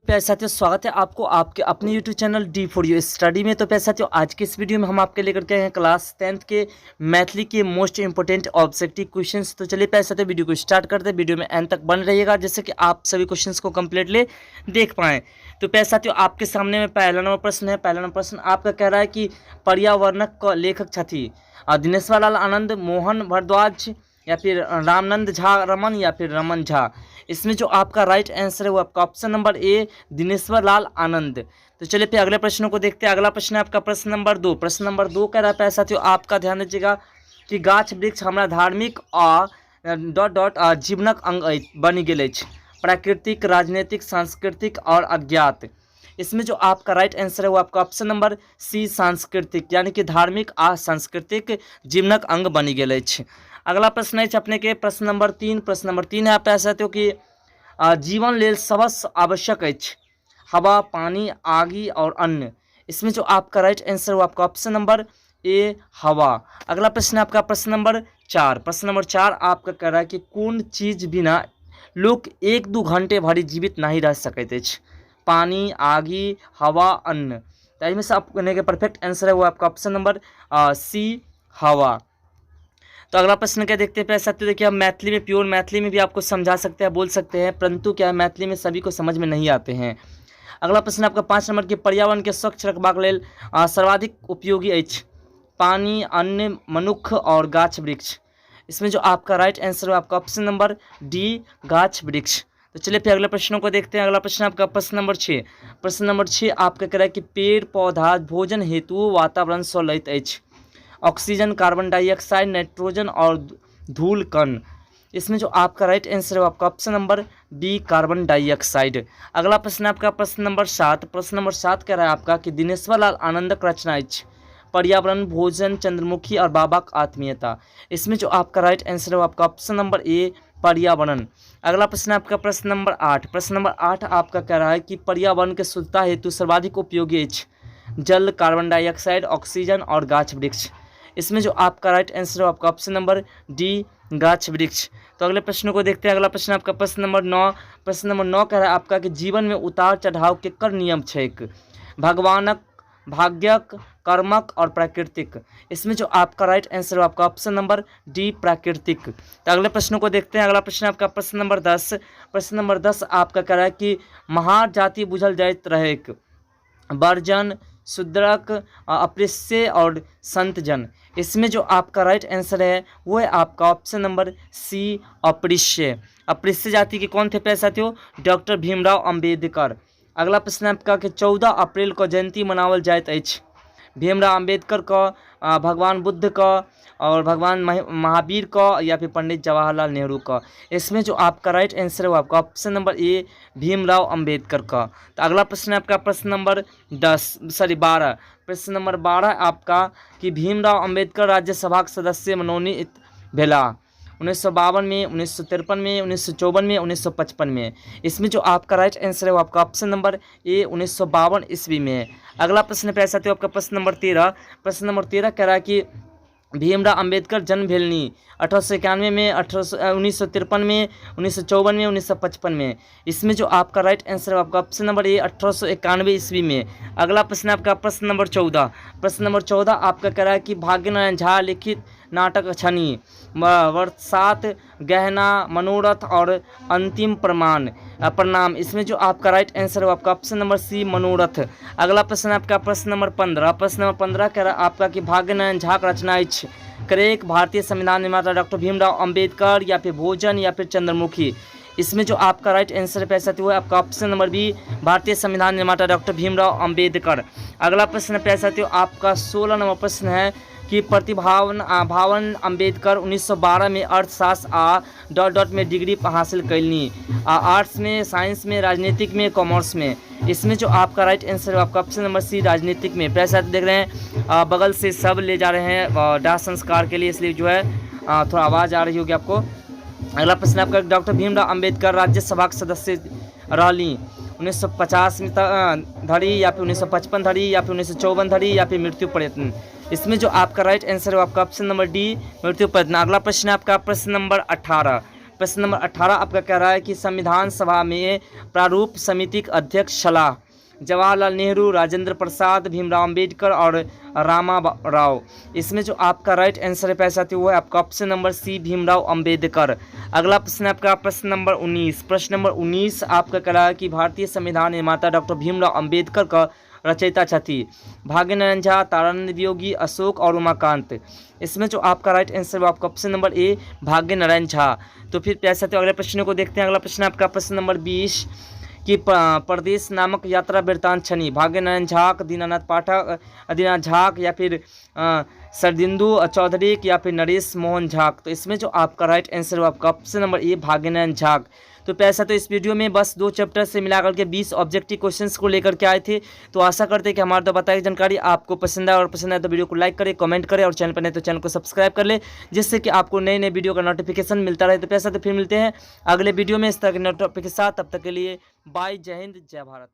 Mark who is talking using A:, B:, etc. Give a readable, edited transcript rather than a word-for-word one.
A: प्यारे साथियों, स्वागत है आपको आपके अपने यूट्यूब चैनल D4U स्टडी में। तो प्यारे साथियों, आज के इस वीडियो में हम आपके लेकर के आए हैं क्लास 10th के मैथिली के मोस्ट इंपोर्टेंट ऑब्जेक्टिव क्वेश्चंस। तो चलिए प्यारे साथियों, वीडियो को स्टार्ट करते हैं। वीडियो में एंड तक बन रहिएगा जिससे कि आप सभी क्वेश्चंस को कंप्लीटली देख पाएँ। तो प्यारे साथियों, आपके सामने में पहला नंबर प्रश्न है। पहला नंबर प्रश्न आपका कह रहा है कि पर्यावरणक का लेखक छथि दिनेश्वर लाल आनंद, मोहन भारद्वाज, या फिर रामानंद झा रमन, या फिर रमन झा। इसमें जो आपका राइट आंसर है वो आपका ऑप्शन नंबर ए दिनेश्वर लाल आनंद। तो चलिए फिर अगले प्रश्नों को देखते हैं। अगला प्रश्न है आपका प्रश्न नंबर 2। प्रश्न नंबर 2 कह रहा है साथियों, आपका ध्यान दीजिएगा कि गाछ वृक्ष हमारा धार्मिक जीवनक अंग बन गेल अछि, प्राकृतिक, राजनीतिक, सांस्कृतिक और अज्ञात। इसमें जो आपका राइट आंसर है वो आपका ऑप्शन नंबर सी सांस्कृतिक, यानी कि धार्मिक आ सांस्कृतिक जीवनक अंग बन गेल अछि। अगला प्रश्न है अपने के प्रश्न नंबर 3। प्रश्न नंबर 3 है आप कह सकते हो कि जीवन लेल सबसे आवश्यक अछि हवा, पानी, आगी और अन्न। इसमें जो आपका राइट आंसर है वो आपका ऑप्शन नंबर ए हवा। अगला प्रश्न है आपका प्रश्न नंबर 4। प्रश्न नंबर 4 आपका कह रहा है कि कौन चीज बिना लोग 1-2 घंटे भरी जीवित नहीं रह सकते अछि, पानी, आगी, हवा, अन्न। तो इसमें से आपके परफेक्ट आंसर है वो आपका ऑप्शन नंबर सी हवा। तो अगला प्रश्न क्या देखते हैं प्यारे साथियों, देखिए हम मैथिली में, प्योर मैथिली में भी आपको समझा सकते हैं, बोल सकते हैं, परंतु क्या है मैथिली में सभी को समझ में नहीं आते हैं। अगला प्रश्न आपका 5 नंबर के पर्यावरण के स्वच्छ रखबाक लेल सर्वाधिक उपयोगी अछि पानी, अन्न, मनुख और गाछ वृक्ष। इसमें जो आपका राइट आंसर है आपका ऑप्शन नंबर डी गाछ वृक्ष। तो चलिए फिर अगले प्रश्नों को देखते हैं। अगला प्रश्न आपका प्रश्न नंबर 6। प्रश्न नंबर 6 आपका कह रहा है कि पेड़ पौधा भोजन हेतु वातावरण सँ लैत अछि ऑक्सीजन, कार्बन डाइऑक्साइड, नाइट्रोजन और धूल कण। इसमें जो आपका राइट आंसर है आपका option number D carbon dioxide. अगला प्रश्न आपका प्रश्न नंबर 7। प्रश्न नंबर 7 कह रहा है आपका कि दिनेश्वर लाल आनंदक रचना अछि पर्यावरण, भोजन, चंद्रमुखी और बाबाक आत्मीयता। इसमें जो आपका राइट आंसर है आपका ऑप्शन नंबर ए पर्यावरण। अगला प्रश्न आपका प्रश्न नंबर 8। प्रश्न नंबर 8 आपका कह रहा है कि पर्यावरण के शुद्धता हेतु सर्वाधिक उपयोगी अछि जल, कार्बन डाइऑक्साइड, ऑक्सीजन और गाछ वृक्ष। इसमें जो आपका राइट आंसर है आपका ऑप्शन नंबर डी गाछ वृक्ष। तो अगले प्रश्न को देखते हैं। अगला प्रश्न आपका प्रश्न नंबर 9। प्रश्न नंबर 9 कह रहा है आपका कि जीवन में उतार चढ़ाव केकर नियम छैक भगवानक, भाग्यक, कर्मक और प्राकृतिक। इसमें जो आपका राइट आंसर है आपका ऑप्शन नंबर डी प्राकृतिक। तो अगले प्रश्नों को देखते हैं। अगला प्रश्न आपका प्रश्न नंबर 10। प्रश्न नंबर 10 आपका कह रहा है कि महार जाति बुझल जाइत रहेक वर्जन, शूद्रक, अस्पृश्य और संतजन। इसमें जो आपका राइट आंसर है वो है आपका ऑप्शन नंबर सी अस्पृश्य। अस्पृश्य जाति के कौन थे प्यारे साथियों? डॉक्टर भीमराव अंबेडकर। अगला प्रश्न आपका कि 14 अप्रैल को जयंती मनावल जाइत अछि भीमराव अंबेडकर का, भगवान बुद्ध का और भगवान महावीर का, या फिर पंडित जवाहरलाल नेहरू का। इसमें जो आपका राइट आंसर है वो आपका option number A Bhimrao Ambedkar का। तो अगला प्रश्न आपका प्रश्न नंबर 12। प्रश्न नंबर 12 आपका कि भीमराव अंबेडकर राज्यसभा के सदस्य मनोनीत भेला 1952 में, 1953 में, 1954 में, 1955 में। इसमें जो आपका राइट आंसर है वो आपका ऑप्शन नंबर ए 1952 ईस्वी में। अगला प्रश्न प्यारे साथियों आपका प्रश्न नंबर 13। प्रश्न नंबर 13 कह रहा है कि भीमराव अंबेडकर जन्म भेलनी 1891 में, 1953 में, 1954 में, 1955 में। इसमें जो आपका राइट आंसर है आपका ऑप्शन नंबर ए 1891 ईस्वी में। अगला प्रश्न आपका प्रश्न नंबर 14। प्रश्न नंबर 14 आपका कह रहा है कि भाग्यनारायण झा लिखित नाटक छनि बरसात, गहना, मनोरथ और अंतिम प्रणाम। इसमें जो आपका राइट आंसर है आपका ऑप्शन नंबर सी मनोरथ। अगला प्रश्न आपका प्रश्न नंबर 15। प्रश्न नंबर 15 कह रहा है आपका कि भाग्यनारायण झा का रचना अछि करेक भारतीय संविधान निर्माता डॉक्टर भीमराव अंबेडकर, या फिर भोजन, या फिर चंद्रमुखी। इसमें जो आपका राइट आंसर है पैसा वो है आपका ऑप्शन नंबर बी भारतीय संविधान निर्माता डॉक्टर भीमराव अंबेडकर। अगला प्रश्न पैसा आपका 16 नंबर प्रश्न है कि भावन अंबेडकर 1912 में अर्थशास्त्र में डिग्री हासिल कैलनी आर्ट्स में, साइंस में, राजनीतिक में, कॉमर्स में। इसमें जो आपका राइट आंसर है आपका ऑप्शन नंबर सी राजनीतिक में। पैसा देख रहे हैं बगल से सब ले जा रहे हैं दाह संस्कार के लिए, इसलिए जो है थोड़ा आवाज़ आ रही होगी आपको। अगला प्रश्न आपका डॉक्टर भीमराव अंबेडकर राज्यसभा के सदस्य रही 1950 में धरी, या फिर 1955 धरी, या फिर 1954 धरी, या फिर मृत्यु पर्यंत। इसमें जो आपका राइट आंसर है आपका ऑप्शन नंबर डी मृत्यु पर्यंत। अगला प्रश्न आपका प्रश्न नंबर 18। प्रश्न नंबर 18 आपका कह रहा है कि संविधान सभा में प्रारूप समिति के अध्यक्ष सलाह जवाहरलाल नेहरू, राजेंद्र प्रसाद, भीमराव अंबेडकर और रामा राव। इसमें जो आपका राइट आंसर है पैसा वो है आपका option number C Bhimrao Ambedkar. अगला प्रश्न आपका प्रश्न नंबर 19। प्रश्न नंबर 19 आपका कह रहा है कि भारतीय संविधान निर्माता डॉक्टर भीमराव अंबेडकर का रचयिता छथि भाग्यनारायण झा, तारानंद वियोगी, अशोक और उमाकांत। इसमें जो आपका राइट आंसर है आपका option number A Bhagyanarayan Jha. तो फिर पैसा तो अगले प्रश्न को देखते हैं। अगला प्रश्न आपका प्रश्न नंबर 20 कि प्रदेश नामक यात्रा वृत्तांत छनि भाग्यनारायण झा, दीनानाथ पाठक, दीनानाथ झा या फिर सरदिंदु चौधरी या फिर नरेश मोहन झा। तो इसमें जो आपका राइट आंसर है आपका option number A Bhagyanarayan Jha. तो पैसा तो इस वीडियो में बस 2 चैप्टर से मिलाकर के 20 ऑब्जेक्टिव क्वेश्चंस को लेकर के आए थे। तो आशा करते हैं कि हमारे द्वारा बताई जानकारी आपको पसंद आए, और पसंद आए तो वीडियो को लाइक करें, कमेंट करें, और चैनल पर नहीं तो चैनल को सब्सक्राइब कर ले, जिससे कि आपको नए नए वीडियो का नोटिफिकेशन मिलता रहे। तो पैसा तो फिर मिलते हैं अगले वीडियो में इस तरह के नोटिफिकेशन के साथ। तब तक के लिए बाय, जय हिंद, जय भारत।